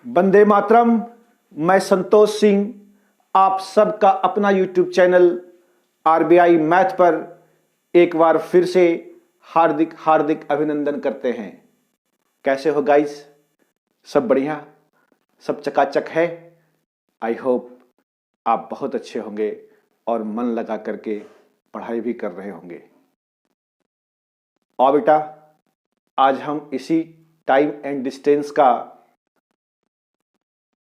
वंदे मातरम। मैं संतोष सिंह आप सबका अपना यूट्यूब चैनल आरबीआई मैथ पर एक बार फिर से हार्दिक हार्दिक अभिनंदन करते हैं। कैसे हो गाइस? सब बढ़िया, सब चकाचक है। आई होप आप बहुत अच्छे होंगे और मन लगा करके पढ़ाई भी कर रहे होंगे। और बेटा, आज हम इसी टाइम एंड डिस्टेंस का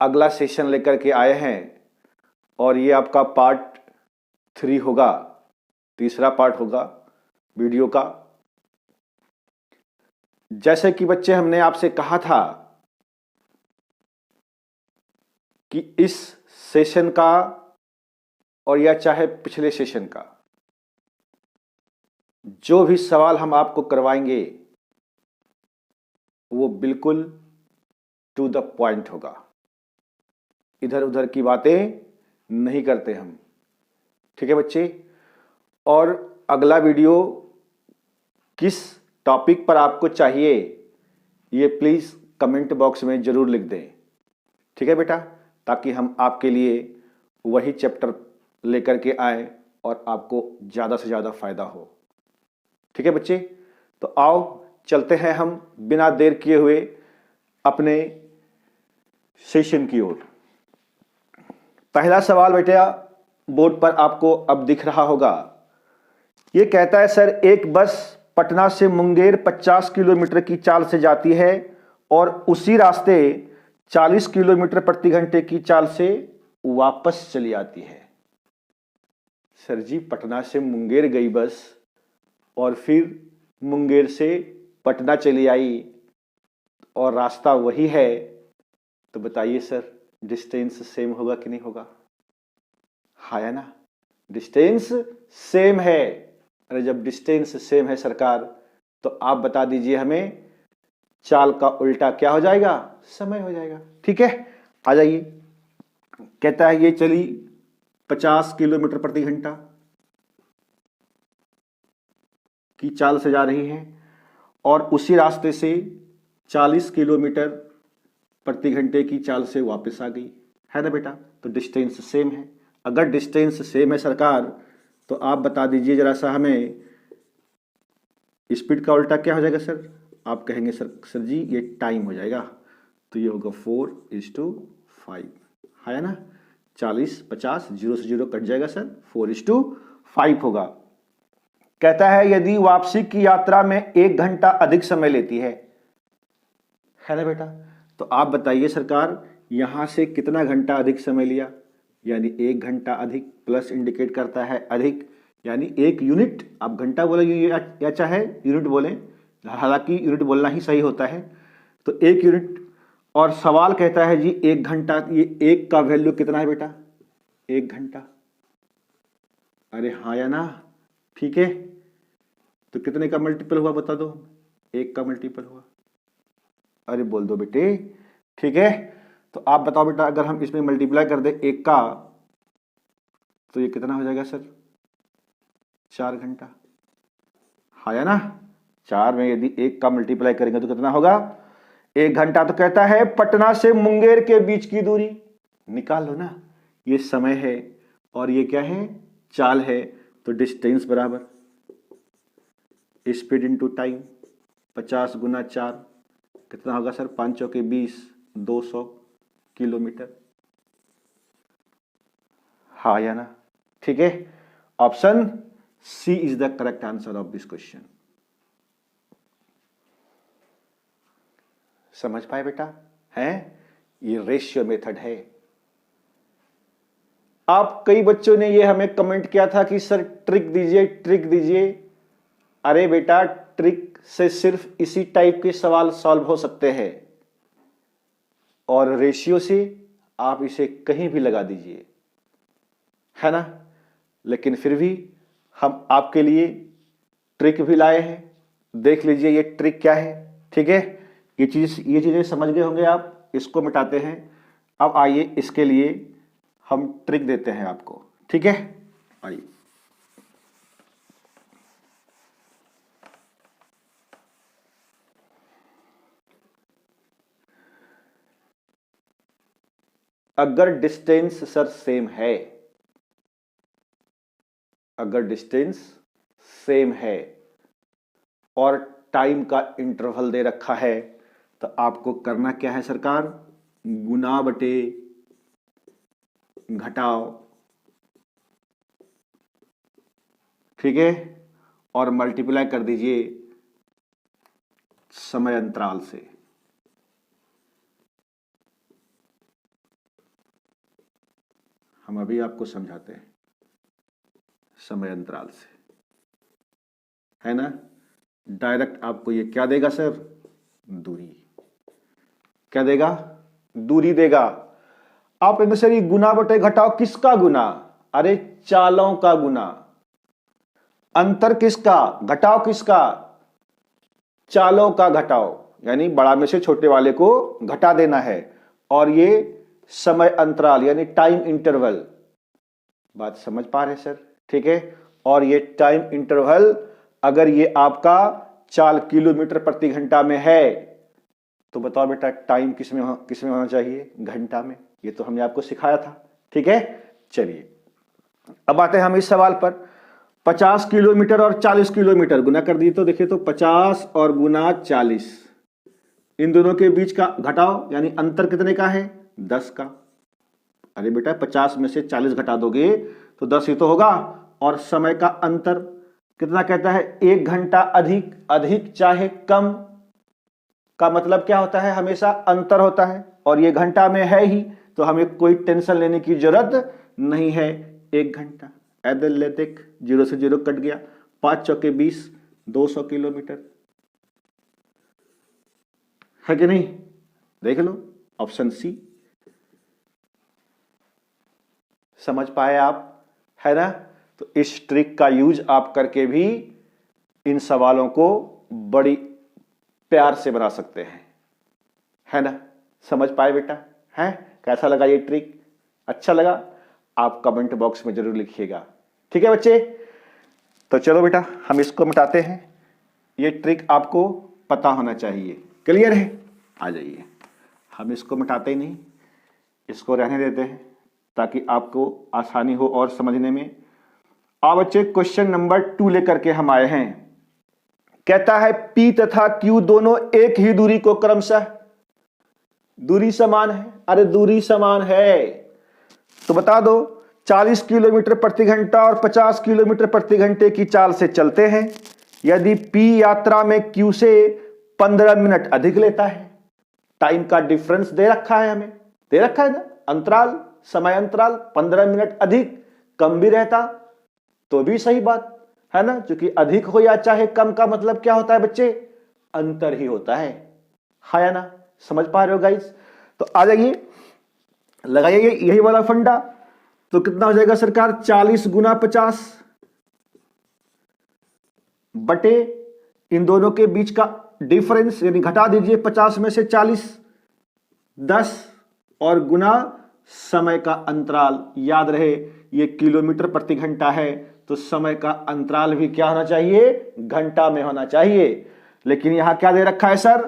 अगला सेशन लेकर के आए हैं और ये आपका पार्ट 3 होगा, तीसरा पार्ट होगा वीडियो का। जैसे कि बच्चे हमने आपसे कहा था कि इस सेशन का और या चाहे पिछले सेशन का जो भी सवाल हम आपको करवाएंगे वो बिल्कुल टू द पॉइंट होगा। इधर उधर की बातें नहीं करते हम, ठीक है बच्चे? और अगला वीडियो किस टॉपिक पर आपको चाहिए ये प्लीज कमेंट बॉक्स में जरूर लिख दें, ठीक है बेटा? ताकि हम आपके लिए वही चैप्टर लेकर के आए और आपको ज्यादा से ज्यादा फायदा हो, ठीक है बच्चे? तो आओ चलते हैं हम बिना देर किए हुए अपने सेशन की ओर। पहला सवाल बेटा बोर्ड पर आपको अब दिख रहा होगा। ये कहता है सर, एक बस पटना से मुंगेर 50 किलोमीटर की चाल से जाती है और उसी रास्ते 40 किलोमीटर प्रति घंटे की चाल से वापस चली आती है। सर जी, पटना से मुंगेर गई बस और फिर मुंगेर से पटना चली आई और रास्ता वही है, तो बताइए सर डिस्टेंस सेम होगा कि नहीं होगा? हाँ या ना? डिस्टेंस सेम है। अरे जब डिस्टेंस सेम है सरकार, तो आप बता दीजिए हमें चाल का उल्टा क्या हो जाएगा? समय हो जाएगा, ठीक है? आ जाइए। कहता है ये चली 50 किलोमीटर प्रति घंटा की चाल से जा रही है और उसी रास्ते से 40 किलोमीटर प्रति घंटे की चाल से वापस आ गई, है ना बेटा? तो डिस्टेंस सेम है। अगर डिस्टेंस सेम है सरकार, तो आप बता दीजिए जरा सा हमें स्पीड का उल्टा क्या हो जाएगा सर? आप कहेंगे सर जी ये टाइम हो जाएगा, तो ये होगा 4:5, है ना? 40 50 0 से 0 कट जाएगा सर, 4:5 होगा। कहता है यदि वापसी की यात्रा में 1 घंटा अधिक समय लेती है ना बेटा? तो आप बताइए सरकार यहां से कितना घंटा अधिक समय लिया? यानी 1 घंटा अधिक, प्लस इंडिकेट करता है अधिक, यानी 1 यूनिट। आप घंटा बोले या चाहे यूनिट बोले, हालांकि यूनिट बोलना ही सही होता है। तो 1 यूनिट। और सवाल कहता है जी 1 घंटा, ये 1 का वैल्यू कितना है बेटा? 1 घंटा। अरे हाँ या ना? ठीक है, तो कितने का मल्टीपल हुआ बता दो? 1 का मल्टीपल हुआ। अरे बोल दो बेटे, ठीक है? तो आप बताओ बेटा, अगर हम इसमें मल्टीप्लाई कर दे 1 का, तो ये कितना हो जाएगा सर? 4 घंटा। हाँ या ना? 4 में यदि 1 का मल्टीप्लाई करेंगे तो कितना होगा? 1 घंटा। तो कहता है पटना से मुंगेर के बीच की दूरी निकाल लो ना। ये समय है और ये क्या है? चाल है। तो डिस्टेंस बराबर स्पीड इंटू टाइम, 50 गुना 4 कितना होगा सर? 5 चौके 20, 200 किलोमीटर। हाँ या ना? ठीक है, option C is the correct answer of this question. समझ पाए बेटा? है ये रेशियो मेथड है। आप कई बच्चों ने ये हमें कमेंट किया था कि सर ट्रिक दीजिए, ट्रिक दीजिए। अरे बेटा, ट्रिक से सिर्फ इसी टाइप के सवाल सॉल्व हो सकते हैं और रेशियो से आप इसे कहीं भी लगा दीजिए, है ना? लेकिन फिर भी हम आपके लिए ट्रिक भी लाए हैं। देख लीजिए ये ट्रिक क्या है, ठीक है? ये चीजें समझ गए होंगे आप। इसको मिटाते हैं। अब आइए इसके लिए हम ट्रिक देते हैं आपको, ठीक है? आइए। अगर डिस्टेंस सर सेम है, अगर डिस्टेंस सेम है और टाइम का इंटरवल दे रखा है, तो आपको करना क्या है सरकार, गुना बटे घटाओ, ठीक है, और मल्टीप्लाई कर दीजिए समय अंतराल से। हम अभी आपको समझाते हैं समय अंतराल से, है ना। डायरेक्ट आपको ये क्या देगा सर, दूरी। क्या देगा, दूरी देगा। आप कहेंगे सर ये गुना बटे घटाओ किसका गुना, अरे चालों का गुना। अंतर किसका, घटाओ किसका, चालों का घटाओ, यानी बड़ा में से छोटे वाले को घटा देना है। और ये समय अंतराल यानी टाइम इंटरवल, बात समझ पा रहे हैं सर, ठीक है। और ये टाइम इंटरवल अगर ये आपका 4 किलोमीटर प्रति घंटा में है, तो बताओ बेटा टाइम किसमें होना चाहिए, घंटा में। ये तो हमने आपको सिखाया था, ठीक है। चलिए अब आते हैं हम इस सवाल पर। 50 किलोमीटर और 40 किलोमीटर गुना कर दिए, तो देखिए तो 50 और गुना 40, इन दोनों के बीच का घटाओ, यानी अंतर कितने का है, 10 का। अरे बेटा 50 में से 40 घटा दोगे तो 10 ही तो होगा। और समय का अंतर कितना कहता है, 1 घंटा अधिक, अधिक चाहे कम का मतलब क्या होता है, हमेशा अंतर होता है। और ये घंटा में है ही, तो हमें कोई टेंशन लेने की जरूरत नहीं है। 1 घंटा एथलेटिक 0 से 0 कट गया, 5 चौके 20, 200 किलोमीटर, है कि नहीं। देख लो ऑप्शन सी, समझ पाए आप, है ना। तो इस ट्रिक का यूज आप करके भी इन सवालों को बड़ी प्यार से बना सकते हैं, है ना। समझ पाए बेटा, है। कैसा लगा ये ट्रिक, अच्छा लगा, आप कमेंट बॉक्स में जरूर लिखिएगा, ठीक है बच्चे। तो चलो बेटा हम इसको मिटाते हैं, ये ट्रिक आपको पता होना चाहिए, क्लियर है। आ जाइए, हम इसको मिटाते ही नहीं, इसको रहने देते हैं ताकि आपको आसानी हो और समझने में। अब बच्चे क्वेश्चन नंबर 2 लेकर के हम आए हैं। कहता है P तथा Q दोनों एक ही दूरी को क्रमशः, दूरी समान है, अरे दूरी समान है तो बता दो 40 किलोमीटर प्रति घंटा और 50 किलोमीटर प्रति घंटे की चाल से चलते हैं। यदि P यात्रा में Q से 15 मिनट अधिक लेता है, टाइम का डिफरेंस दे रखा है, हमें दे रखा है ना, अंतराल, समय अंतराल 15 मिनट अधिक, कम भी रहता तो भी सही बात है ना, क्योंकि अधिक हो या चाहे कम का मतलब क्या होता है बच्चे, अंतर ही होता है या ना। समझ पा रहे हो गाइस। तो आ जाइए लगाइए यही वाला फंडा। तो कितना हो जाएगा सरकार, 40 गुना 50 बटे इन दोनों के बीच का डिफरेंस, यानी घटा दीजिए 50 में से 40, 10 और गुना समय का अंतराल। याद रहे ये किलोमीटर प्रति घंटा है, तो समय का अंतराल भी क्या होना चाहिए, घंटा में होना चाहिए। लेकिन यहां क्या दे रखा है सर,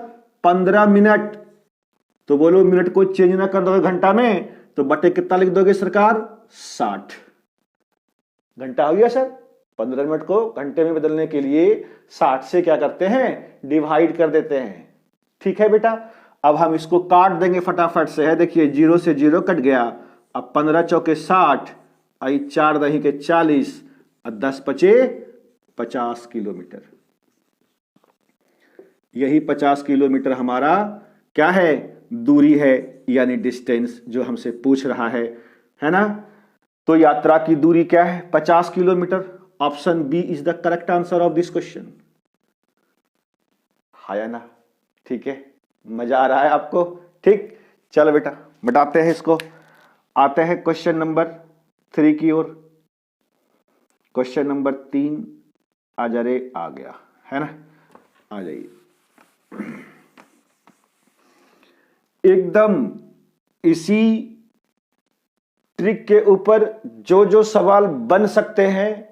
15 मिनट। तो बोलो मिनट को चेंज ना कर दोगे घंटा में, तो बटे कितना लिख दोगे सरकार, 60 घंटा हो गया सर। 15 मिनट को घंटे में बदलने के लिए 60 से क्या करते हैं, डिवाइड कर देते हैं, ठीक है बेटा। अब हम इसको काट देंगे फटाफट से, है देखिए 0 से 0 कट गया। अब 15 चौके 60, 4 दही के 40 और 10 पचे 50 किलोमीटर। यही 50 किलोमीटर हमारा क्या है, दूरी है, यानी डिस्टेंस जो हमसे पूछ रहा है ना। तो यात्रा की दूरी क्या है, 50 kilometre. Option B is the correct answer of this question, है ना, ठीक है। मजा आ रहा है आपको, ठीक। चलो बेटा मिटाते हैं इसको, आते हैं क्वेश्चन नंबर 3 की ओर। क्वेश्चन नंबर 3 आ गया, है ना, आ जाइए। एकदम इसी ट्रिक के ऊपर जो जो सवाल बन सकते हैं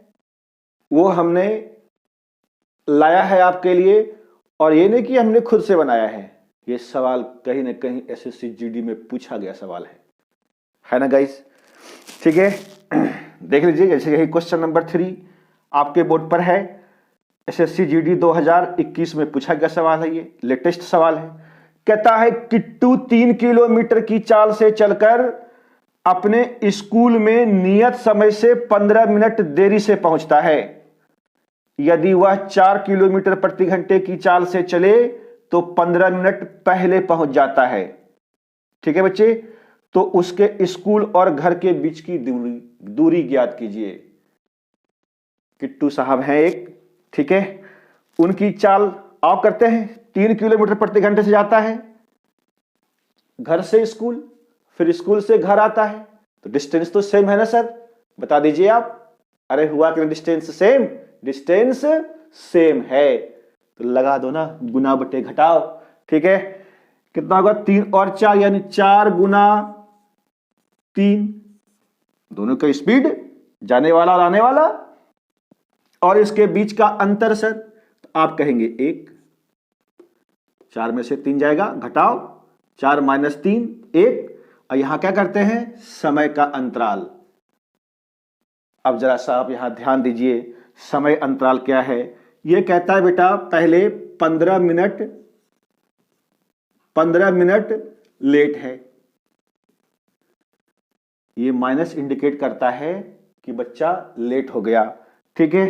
वो हमने लाया है आपके लिए। और ये नहीं कि हमने खुद से बनाया है, ये सवाल कहीं ना कहीं एसएससी जीडी में पूछा गया सवाल है, है ना गाइस। ठीक है, देख लीजिए जैसे यही क्वेश्चन नंबर 3 आपके बोर्ड पर है, एसएससी जीडी 2021 में पूछा गया सवाल है, ये लेटेस्ट सवाल है। कहता है किट्टू 3 किलोमीटर की चाल से चलकर अपने स्कूल में नियत समय से 15 मिनट देरी से पहुंचता है। यदि वह 4 किलोमीटर प्रति घंटे की चाल से चले तो 15 मिनट पहले पहुंच जाता है। ठीक है बच्चे, तो उसके स्कूल और घर के बीच की दूरी ज्ञात कीजिए। किट्टू साहब हैं एक, ठीक है, उनकी चाल आप करते हैं 3 किलोमीटर प्रति घंटे से जाता है घर से स्कूल, फिर स्कूल से घर आता है, तो डिस्टेंस तो सेम है ना सर, बता दीजिए आप। अरे हुआ कि डिस्टेंस सेम, डिस्टेंस सेम है तो लगा दो ना, गुना बटे घटाओ। ठीक है, कितना होगा 3 और 4 यानी 4 गुना 3, दोनों का स्पीड जाने वाला और आने वाला, और इसके बीच का अंतर सर तो आप कहेंगे 1, 4 में से 3 जाएगा, घटाओ 4 - 3 1, और यहां क्या करते हैं समय का अंतराल। अब जरा सा आप यहां ध्यान दीजिए, समय अंतराल क्या है। यह कहता है बेटा पहले 15 मिनट लेट है, ये माइनस इंडिकेट करता है कि बच्चा लेट हो गया। ठीक है,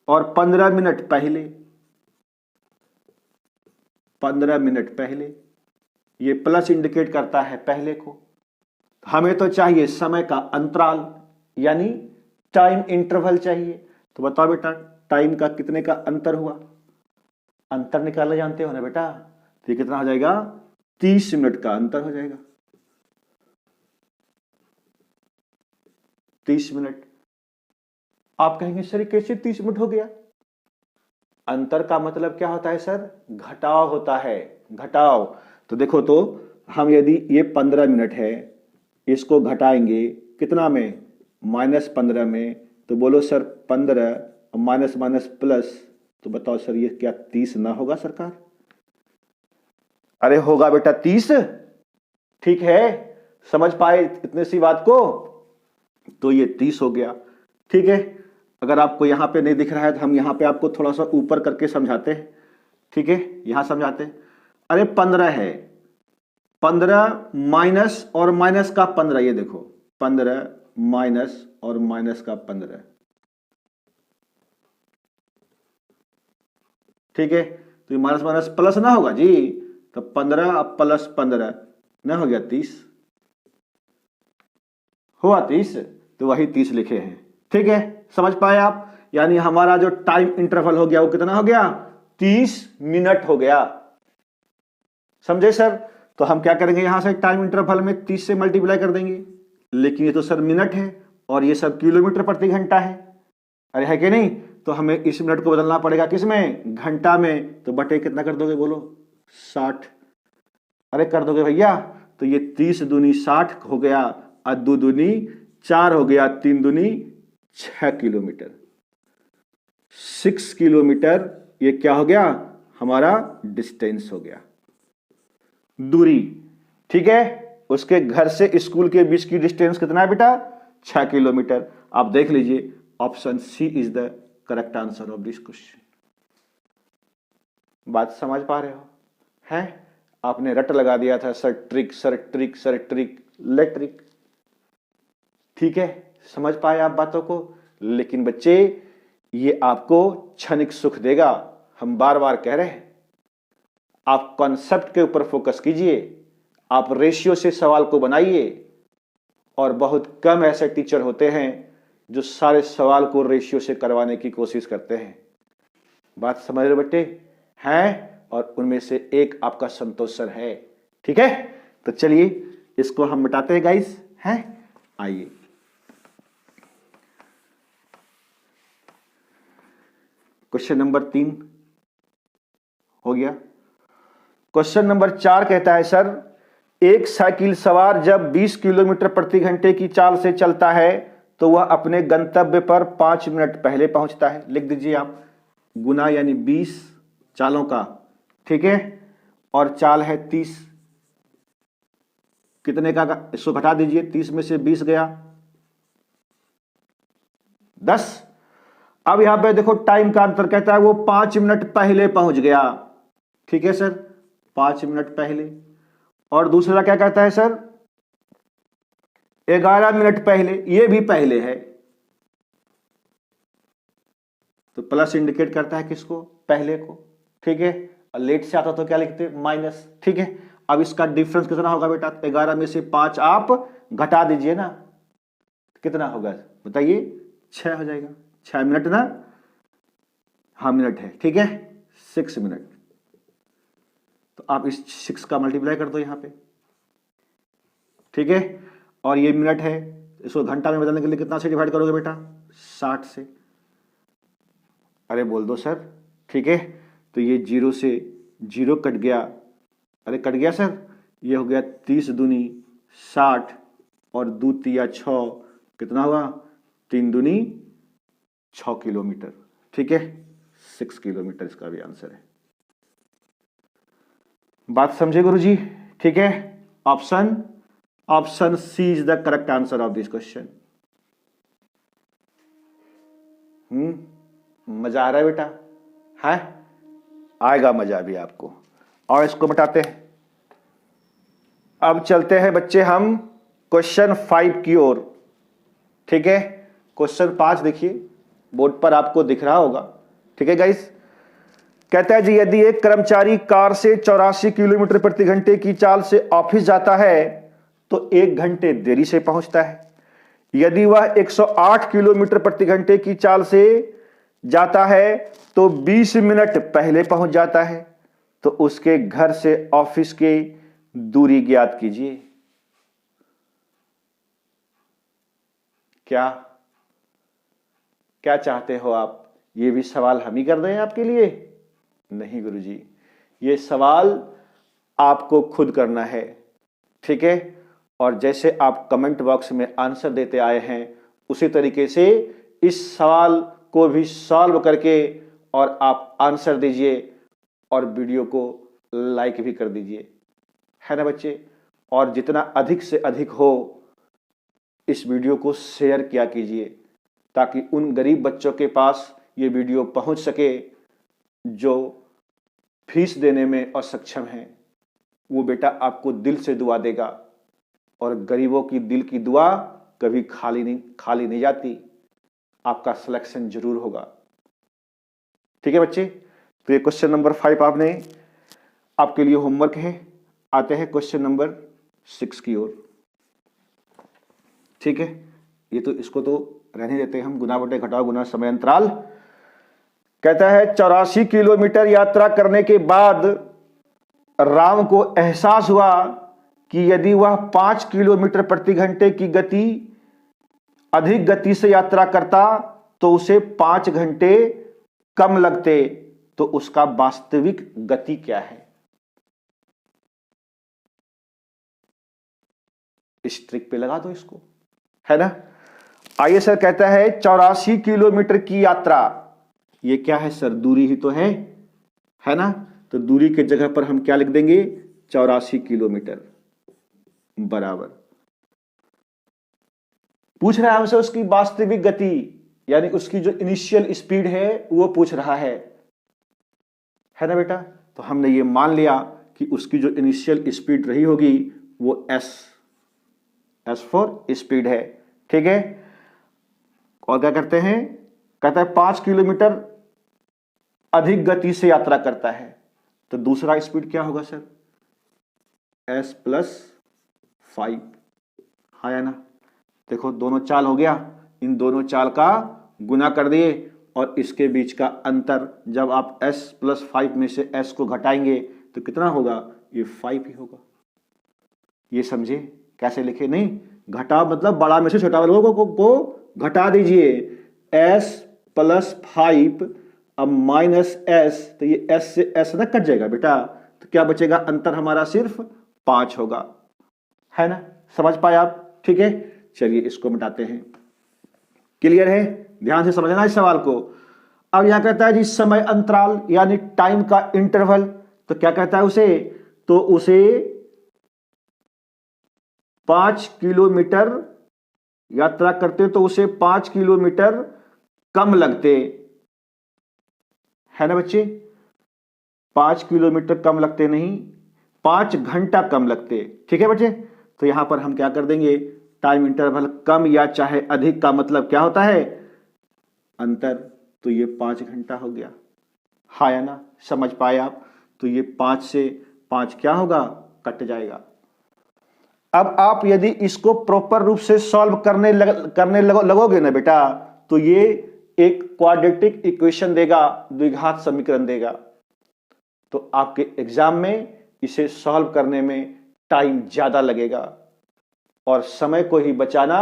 और 15 मिनट पहले, 15 मिनट पहले, ये प्लस इंडिकेट करता है पहले को। हमें तो चाहिए समय का अंतराल यानी टाइम इंटरवल चाहिए। तो बताओ बेटा टाइम का कितने का अंतर हुआ, अंतर निकालना जानते हो ना बेटा, तो ये कितना हो जाएगा 30 मिनट का अंतर हो जाएगा। 30 मिनट। आप कहेंगे सर कैसे 30 मिनट हो गया? अंतर का मतलब क्या होता है सर, घटाव होता है, घटाव। तो देखो, तो हम यदि ये 15 मिनट है, इसको घटाएंगे कितना में, -15 में, तो बोलो सर 15 माइनस माइनस प्लस, तो बताओ सर ये क्या 30 ना होगा सरकार? अरे होगा बेटा 30। ठीक है, समझ पाए इतने सी बात को, तो ये 30 हो गया। ठीक है, अगर आपको यहां पे नहीं दिख रहा है तो हम यहां पे आपको थोड़ा सा ऊपर करके समझाते हैं। ठीक है, यहां समझाते हैं। अरे 15 है, 15 माइनस और माइनस का 15, ये देखो 15 माइनस और माइनस का 15। ठीक है, तो ये माइनस माइनस प्लस ना होगा जी, तो 15 प्लस 15 ना हो गया 30, हुआ 30, तो वही 30 लिखे हैं। ठीक है, समझ पाए आप? यानी हमारा जो टाइम इंटरवल हो गया वो कितना हो गया, 30 मिनट हो गया। समझे सर? तो हम क्या करेंगे, यहां से टाइम इंटरवल में 30 से मल्टीप्लाई कर देंगे, लेकिन ये तो सर मिनट है और ये सब किलोमीटर प्रति घंटा है, अरे है कि नहीं? तो हमें इस मिनट को बदलना पड़ेगा किसमें, घंटा में। तो बटे कितना कर दोगे बोलो, 60। अरे कर दोगे भैया, तो ये 30 दूनी 60 हो गया, और 2 दूनी 4 हो गया, 3 दूनी 6 किलोमीटर। 6 किलोमीटर ये क्या हो गया, हमारा डिस्टेंस हो गया, दूरी। ठीक है, उसके घर से स्कूल के बीच की डिस्टेंस कितना है बेटा, 6 किलोमीटर। आप देख लीजिए, option C is the correct answer of this question. बात समझ पा रहे हो? हैं? आपने रट लगा दिया था सर ट्रिक, सर ट्रिक, सर ट्रिक, लेट्रिक। ठीक है, समझ पाए आप बातों को? लेकिन बच्चे ये आपको क्षणिक सुख देगा, हम बार बार कह रहे हैं। आप कॉन्सेप्ट के ऊपर फोकस कीजिए, आप रेशियो से सवाल को बनाइए, और बहुत कम ऐसे टीचर होते हैं जो सारे सवाल को रेशियो से करवाने की कोशिश करते हैं। बात समझ रहे बेटे हैं? और उनमें से एक आपका संतोष सर है। ठीक है, तो चलिए इसको हम मिटाते हैं गाइस, हैं? आइए क्वेश्चन नंबर 3 हो गया। क्वेश्चन नंबर 4 कहता है सर, एक साइकिल सवार जब 20 किलोमीटर प्रति घंटे की चाल से चलता है तो वह अपने गंतव्य पर 5 मिनट पहले पहुंचता है। लिख दीजिए आप, गुना यानी 20 चालों का, ठीक है, और चाल है 30। कितने का, इसको घटा दीजिए, 30 में से 20 गया 10। अब यहां पे देखो टाइम का अंतर, कहता है वो 5 मिनट पहले पहुंच गया। ठीक है सर, 5 मिनट पहले। और दूसरा क्या कहता है सर, 11 मिनट पहले, ये भी पहले है, तो प्लस इंडिकेट करता है किसको, पहले को। ठीक है, और लेट से आता तो क्या लिखते, माइनस। ठीक है, अब इसका डिफरेंस कितना होगा बेटा, 11 में से 5 आप घटा दीजिए ना, कितना होगा बताइए, 6 हो जाएगा। 6 मिनट ना, हाँ मिनट है, ठीक है, 6 मिनट। तो आप इस 6 का मल्टीप्लाई कर दो यहां पे। ठीक है, और ये मिनट है, इसको घंटा में बदलने के लिए कितना से डिवाइड करोगे बेटा, 60 से। अरे बोल दो सर। ठीक है, तो ये 0 से 0 कट गया, अरे कट गया सर, ये हो गया 30 दूनी 60 और 2 तिया 6, कितना हुआ, 3 दूनी 6 किलोमीटर। ठीक है, 6 किलोमीटर इसका भी आंसर है। बात समझे गुरुजी? ठीक है, option C is the correct answer of this question. मजा आ रहा है बेटा, है? आएगा मजा भी आपको। और इसको मिटाते हैं। अब चलते हैं बच्चे हम क्वेश्चन 5 की ओर। ठीक है, क्वेश्चन 5 देखिए, बोर्ड पर आपको दिख रहा होगा। ठीक है गाइस, कहता है जी यदि एक कर्मचारी कार से 84 किलोमीटर प्रति घंटे की चाल से ऑफिस जाता है तो 1 घंटे देरी से पहुंचता है। यदि वह 108 किलोमीटर प्रति घंटे की चाल से जाता है तो 20 मिनट पहले पहुंच जाता है। तो उसके घर से ऑफिस की दूरी ज्ञात कीजिए। क्या क्या चाहते हो आप? ये भी सवाल हम ही कर दें आपके लिए? नहीं गुरुजी, ये सवाल आपको खुद करना है। ठीक है, और जैसे आप कमेंट बॉक्स में आंसर देते आए हैं उसी तरीके से इस सवाल को भी सॉल्व करके और आप आंसर दीजिए और वीडियो को लाइक भी कर दीजिए, है ना बच्चे? और जितना अधिक से अधिक हो इस वीडियो को शेयर किया कीजिए ताकि उन गरीब बच्चों के पास ये वीडियो पहुंच सके जो फीस देने में असक्षम हैं। वो बेटा आपको दिल से दुआ देगा, और गरीबों की दिल की दुआ कभी खाली नहीं जाती। आपका सिलेक्शन जरूर होगा। ठीक है बच्चे, तो ये क्वेश्चन नंबर 5 आपके लिए होमवर्क है। आते हैं क्वेश्चन नंबर 6 की ओर। ठीक है, ये तो इसको तो रहने देते हैं हम, गुना बटे घटाओ गुना समय अंतराल। कहता है 84 किलोमीटर यात्रा करने के बाद राम को एहसास हुआ कि यदि वह 5 किलोमीटर प्रति घंटे की अधिक गति से यात्रा करता तो उसे 5 घंटे कम लगते। तो उसका वास्तविक गति क्या है? इस ट्रिक पे लगा दो इसको, है ना? आइए सर, कहता है 84 किलोमीटर की यात्रा, ये क्या है सर? दूरी ही तो है ना? तो दूरी के जगह पर हम क्या लिख देंगे? 84 किलोमीटर बराबर। पूछ रहा है हमसे उसकी वास्तविक गति, यानी उसकी जो इनिशियल स्पीड है वो पूछ रहा है ना बेटा? तो हमने ये मान लिया कि उसकी जो इनिशियल स्पीड रही होगी वो एस फॉर स्पीड है। ठीक है, और क्या करते हैं? कहता है 5 किलोमीटर अधिक गति से यात्रा करता है, तो दूसरा स्पीड क्या होगा सर? s + 5, हाँ या ना? देखो दोनों चाल हो गया, इन दोनों चाल का गुना कर दिए और इसके बीच का अंतर जब आप s + 5 में से s को घटाएंगे तो कितना होगा? ये 5 ही होगा। ये समझे कैसे लिखे? नहीं, घटा मतलब बड़ा में से छोटा वाले को घटा दीजिए। s + 5 अब -s, तो ये s से s ना कट जाएगा बेटा, तो क्या बचेगा? अंतर हमारा सिर्फ 5 होगा, है ना? समझ पाए आप? ठीक है, चलिए इसको मिटाते हैं। क्लियर है? ध्यान से समझना इस सवाल को। अब यहां कहता है जी समय अंतराल यानी टाइम का इंटरवल, तो क्या कहता है उसे? तो उसे 5 किलोमीटर यात्रा करते तो उसे 5 किलोमीटर कम लगते, है ना बच्चे? 5 किलोमीटर कम लगते नहीं, 5 घंटा कम लगते। ठीक है बच्चे, तो यहां पर हम क्या कर देंगे, टाइम इंटरवल कम या चाहे अधिक का मतलब क्या होता है, अंतर। तो ये 5 घंटा हो गया, हाँ या ना, समझ पाए आप? तो ये 5 से 5 क्या होगा, कट जाएगा। अब आप यदि इसको प्रॉपर रूप से सॉल्व करने लगोगे ना बेटा, तो ये एक क्वाड्रेटिक इक्वेशन देगा, द्विघात समीकरण देगा। तो आपके एग्जाम में इसे सॉल्व करने में टाइम ज्यादा लगेगा, और समय को ही बचाना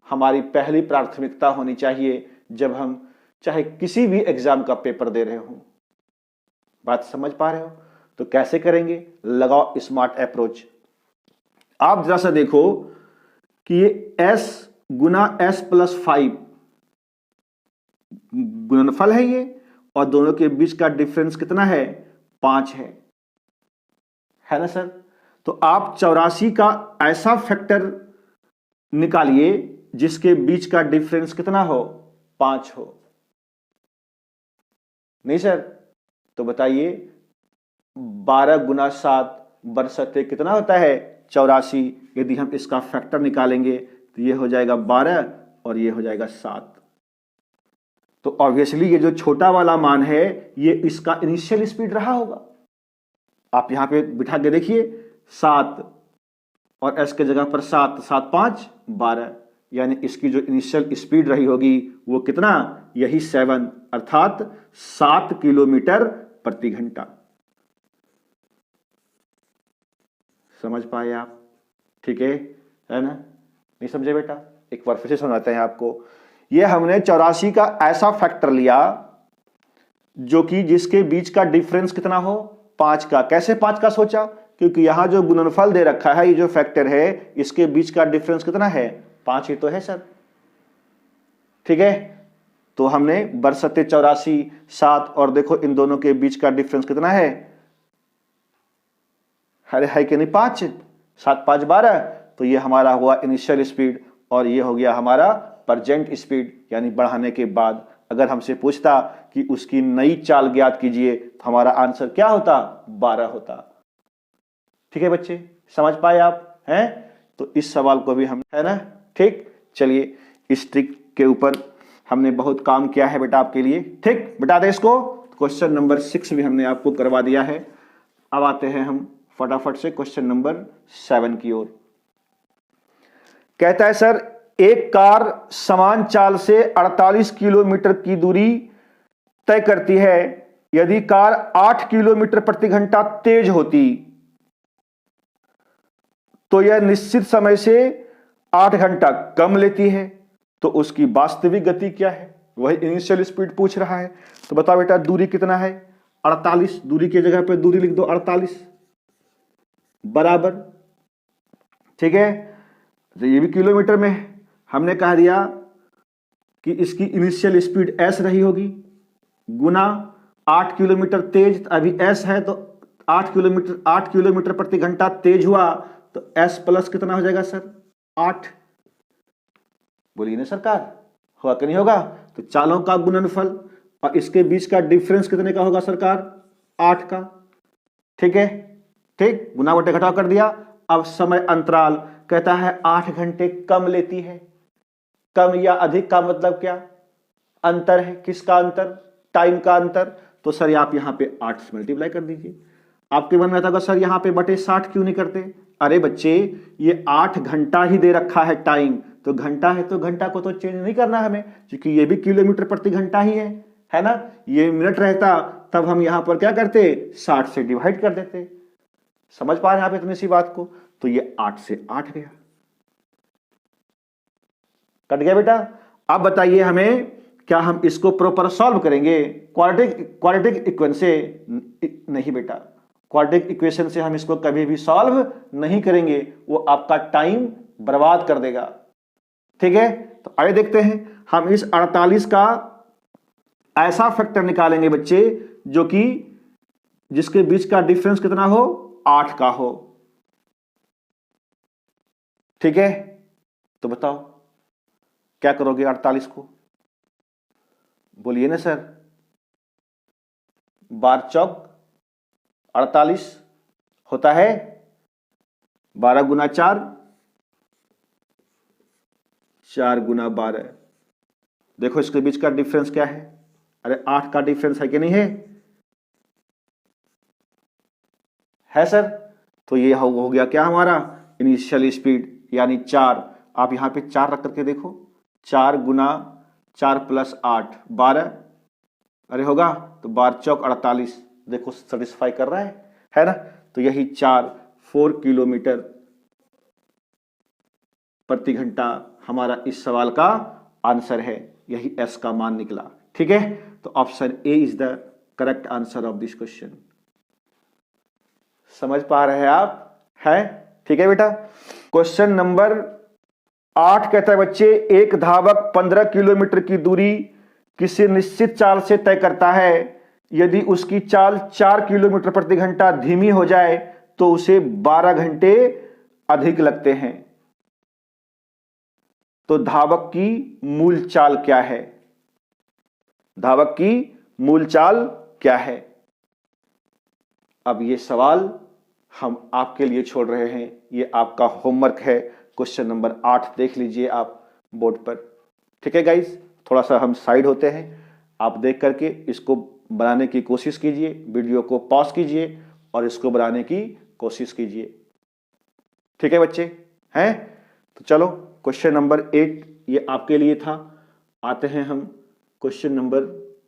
हमारी पहली प्राथमिकता होनी चाहिए जब हम चाहे किसी भी एग्जाम का पेपर दे रहे हो। बात समझ पा रहे हो? तो कैसे करेंगे, लगाओ स्मार्ट अप्रोच। आप जरा सा देखो कि ये s गुना s प्लस 5 गुणनफल है ये, और दोनों के बीच का डिफरेंस कितना है, 5 है ना सर? तो आप 84 का ऐसा फैक्टर निकालिए जिसके बीच का डिफरेंस कितना हो, 5 हो। नहीं सर? तो बताइए 12 गुना 7 बरसते कितना होता है, 84। यदि हम इसका फैक्टर निकालेंगे तो ये हो जाएगा 12 और ये हो जाएगा 7। तो ऑब्वियसली ये जो छोटा वाला मान है ये इसका इनिशियल स्पीड रहा होगा। आप यहां पे बिठा के देखिए, 7 और s के जगह पर 7, 7 5 12, यानी इसकी जो इनिशियल स्पीड रही होगी वो कितना, यही 7, अर्थात 7 किलोमीटर प्रति घंटा। समझ पाए आप? ठीक है ना? नहीं समझे बेटा? एक बार फिर से समझाते हैं आपको। ये हमने 84 का ऐसा फैक्टर लिया जो कि जिसके बीच का डिफरेंस कितना हो, 5 का। कैसे 5 का सोचा, क्योंकि यहां जो गुणनफल दे रखा है, ये जो फैक्टर है, इसके बीच का डिफरेंस कितना है, 5 ही तो है सर। ठीक है, तो हमने बरसते 84 7, और देखो इन दोनों के बीच का डिफरेंस कितना है, अरे है कि नहीं, 5, 7 5 12। तो ये हमारा हुआ इनिशियल स्पीड, और ये हो गया हमारा प्रेजेंट स्पीड, यानी बढ़ाने के बाद। अगर हमसे पूछता कि उसकी नई चाल ज्ञात कीजिए तो हमारा आंसर क्या होता, 12 होता। ठीक है बच्चे, समझ पाए आप? हैं? तो इस सवाल को भी हम, है ना? ठीक, चलिए इस ट्रिक के ऊपर हमने बहुत काम किया है बेटा आपके लिए। ठीक, बता दें इसको। क्वेश्चन नंबर 6 भी हमने आपको करवा दिया है। अब आते हैं हम फटाफट से क्वेश्चन नंबर 7 की ओर। कहता है सर, एक कार समान चाल से 48 किलोमीटर की दूरी तय करती है। यदि कार 8 किलोमीटर प्रति घंटा तेज होती तो यह निश्चित समय से 8 घंटा कम लेती है, तो उसकी वास्तविक गति क्या है? वही इनिशियल स्पीड पूछ रहा है। तो बताओ बेटा, दूरी कितना है, 48। दूरी की जगह पे दूरी लिख दो, 48 बराबर। ठीक है, तो ये भी किलोमीटर में है। हमने कह दिया कि इसकी इनिशियल स्पीड s रही होगी, गुना 8 किलोमीटर तेज, अभी s है तो 8 किलोमीटर प्रति घंटा तेज हुआ, तो s प्लस कितना हो जाएगा सर, 8। बोलिए ना सरकार, होगा कि नहीं होगा? तो चालों का गुणनफल और इसके बीच का डिफरेंस कितने का होगा सरकार, 8 का। ठीक है, ठीक, गुना बटे घटाव कर दिया। अब समय अंतराल कहता है 8 घंटे कम लेती है। कम या अधिक का मतलब क्या, अंतर है। किसका अंतर, टाइम का अंतर। तो सर आप यहां पे 8 से मल्टीप्लाई कर दीजिए। आपके मन में आता होगा सर यहां पे बटे 60 क्यों नहीं करते? अरे बच्चे, ये 8 घंटा ही दे रखा है टाइम, तो घंटा है तो घंटा को तो चेंज नहीं करना हमें, क्योंकि ये भी किलोमीटर प्रति घंटा ही है ना? ये मिनट रहता तब हम यहां पर क्या करते, 60 से डिवाइड कर देते। समझ पा रहे हैं आप इतनी सी बात को? तो ये 8 से 8 गया, कट गया बेटा। अब बताइए हमें, क्या हम इसको प्रॉपर सॉल्व करेंगे क्वाड्रेटिक इक्वेशन से? नहीं बेटा, क्वाड्रेटिक इक्वेशन से हम इसको कभी भी सॉल्व नहीं करेंगे, वो आपका टाइम बर्बाद कर देगा। ठीक है, तो आइए देखते हैं। हम इस 48 का ऐसा फैक्टर निकालेंगे बच्चे जो कि जिसके बीच का डिफरेंस कितना हो, 8 का हो। ठीक है, तो बताओ क्या करोगे 48 को? बोलिए ना सर। 12 चौक 48 होता है, 12 गुना 4, 4 गुना 12। देखो इसके बीच का डिफरेंस क्या है? अरे 8 का डिफरेंस है कि नहीं है? है सर। तो ये हो गया क्या हमारा इनिशियल स्पीड, यानी 4। आप यहां पे 4 रख करके देखो, 4 गुना 4 प्लस 8 12, अरे होगा तो 12 चौक 48। देखो सेटिस्फाई कर रहा है ना? तो यही 4 किलोमीटर प्रति घंटा हमारा इस सवाल का आंसर है। यही एस का मान निकला। ठीक है, तो option A is the correct answer of this question. समझ पा रहे हैं आप? है? ठीक है बेटा। क्वेश्चन नंबर 8 कहता है बच्चे, एक धावक 15 किलोमीटर की दूरी किसी निश्चित चाल से तय करता है। यदि उसकी चाल 4 किलोमीटर प्रति घंटा धीमी हो जाए तो उसे 12 घंटे अधिक लगते हैं। तो धावक की मूल चाल क्या है? धावक की मूल चाल क्या है? अब ये सवाल हम आपके लिए छोड़ रहे हैं, ये आपका होमवर्क है। क्वेश्चन नंबर 8 देख लीजिए आप बोर्ड पर। ठीक है गाइस, थोड़ा सा हम साइड होते हैं, आप देख करके इसको बनाने की कोशिश कीजिए, वीडियो को पॉज कीजिए और इसको बनाने की कोशिश कीजिए। ठीक है बच्चे? हैं? तो चलो क्वेश्चन नंबर 8 ये आपके लिए था। आते हैं हम क्वेश्चन नंबर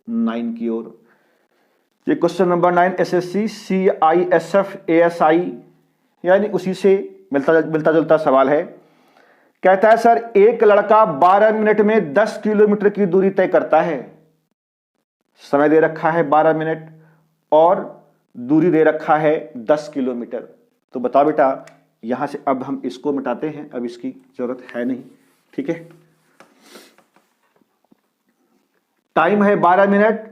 9 की ओर। ये question number 9 SSC CISF ASI यानी उसी से मिलता जुलता सवाल है। कहता है सर, एक लड़का 12 मिनट में 10 किलोमीटर की दूरी तय करता है। समय दे रखा है 12 मिनट और दूरी दे रखा है 10 किलोमीटर। तो बताओ बेटा, यहां से अब हम इसको मिटाते हैं, अब इसकी जरूरत है नहीं। ठीक है, टाइम है 12 मिनट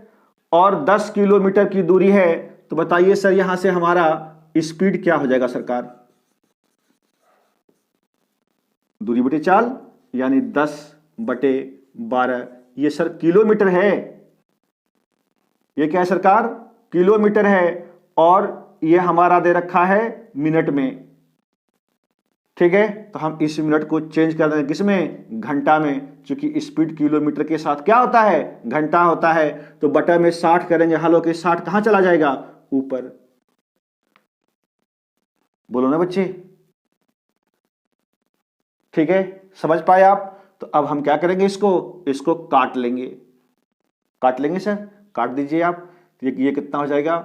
और 10 किलोमीटर की दूरी है। तो बताइए सर, यहां से हमारा स्पीड क्या हो जाएगा सरकार? दूरी बटे चाल यानी 10/12। ये सर किलोमीटर है, ये क्या है सरकार? किलोमीटर है और ये हमारा दे रखा है मिनट में। ठीक है, तो हम इस मिनट को चेंज कर देंगे किसमें? घंटा में, क्योंकि स्पीड किलोमीटर के साथ क्या होता है? घंटा होता है। तो बटा में 60 करेंगे, हल के 60 कहां चला जाएगा? ऊपर। बोलो ना बच्चे। ठीक है, समझ पाए आप? तो अब हम क्या करेंगे, इसको काट लेंगे। काट लेंगे सर, काट दीजिए आप। ये कितना हो जाएगा?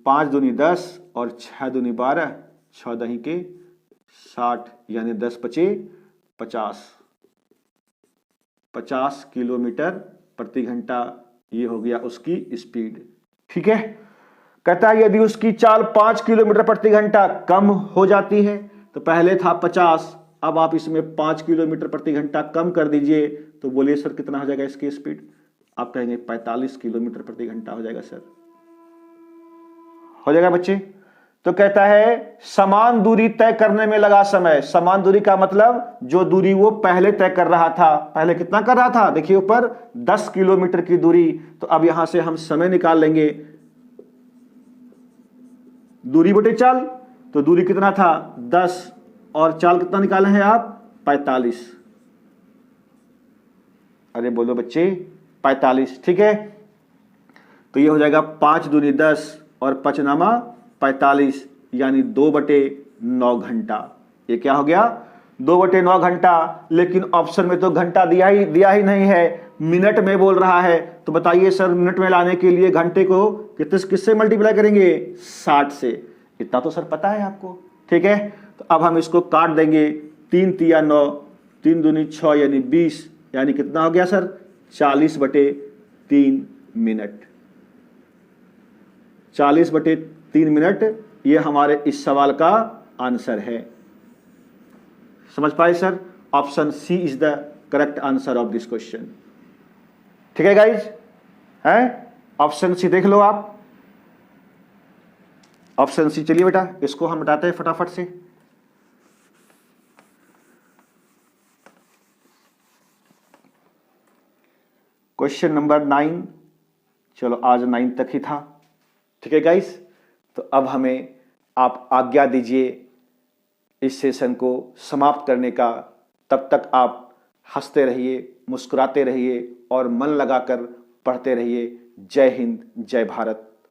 5 दूनी 10 और 6 दूनी 12, 6 दही के 60 यानी 10 पचे 50। 50 किलोमीटर प्रति घंटा ये हो गया उसकी स्पीड। ठीक है, कहता है यदि उसकी चाल 5 किलोमीटर प्रति घंटा कम हो जाती है, तो पहले था 50, अब आप इसमें 5 किलोमीटर प्रति घंटा कम कर दीजिए, तो बोलिए सर कितना हो जाएगा इसकी स्पीड? आप कहेंगे 45 किलोमीटर प्रति घंटा हो जाएगा सर। हो जाएगा बच्चे? तो कहता है समान दूरी तय करने में लगा समय। समान दूरी का मतलब जो दूरी वो पहले तय कर रहा था। पहले कितना कर रहा था? देखिए ऊपर 10 किलोमीटर की दूरी। तो अब यहां से हम समय निकाल लेंगे, दूरी बटे चाल। तो दूरी कितना था? 10 और चाल कितना निकाले हैं आप? 45। अरे बोलो बच्चे, 45। ठीक है, तो ये हो जाएगा 5 दूनी 10 और 5 45 यानी 2/9 घंटा। ये क्या हो गया? 2/9 घंटा। लेकिन ऑप्शन में तो घंटा दिया ही नहीं है, मिनट में बोल रहा है। तो बताइए सर, मिनट में लाने के लिए घंटे को किससे मल्टीप्लाई करेंगे? 60 से। इतना तो सर पता है आपको। ठीक है, तो अब हम इसको काट देंगे। 3 तिया 9, 3 दूनी 6 यानी 20, यानी कितना हो गया सर? 40/3 मिनट। 40/3 मिनट ये हमारे इस सवाल का आंसर है। समझ पाए सर? Option C is the correct answer of this question. ठीक है गाइज, है? ऑप्शन सी देख लो आप, ऑप्शन सी। चलिए बेटा, इसको हम हटाते हैं फटाफट से। क्वेश्चन नंबर 9, चलो आज 9 तक ही था, ठीक है गाइस। तो अब हमें आप आज्ञा दीजिए इस सेशन को समाप्त करने का। तब तक आप हंसते रहिए, मुस्कुराते रहिए और मन लगाकर पढ़ते रहिए। जय हिंद, जय भारत।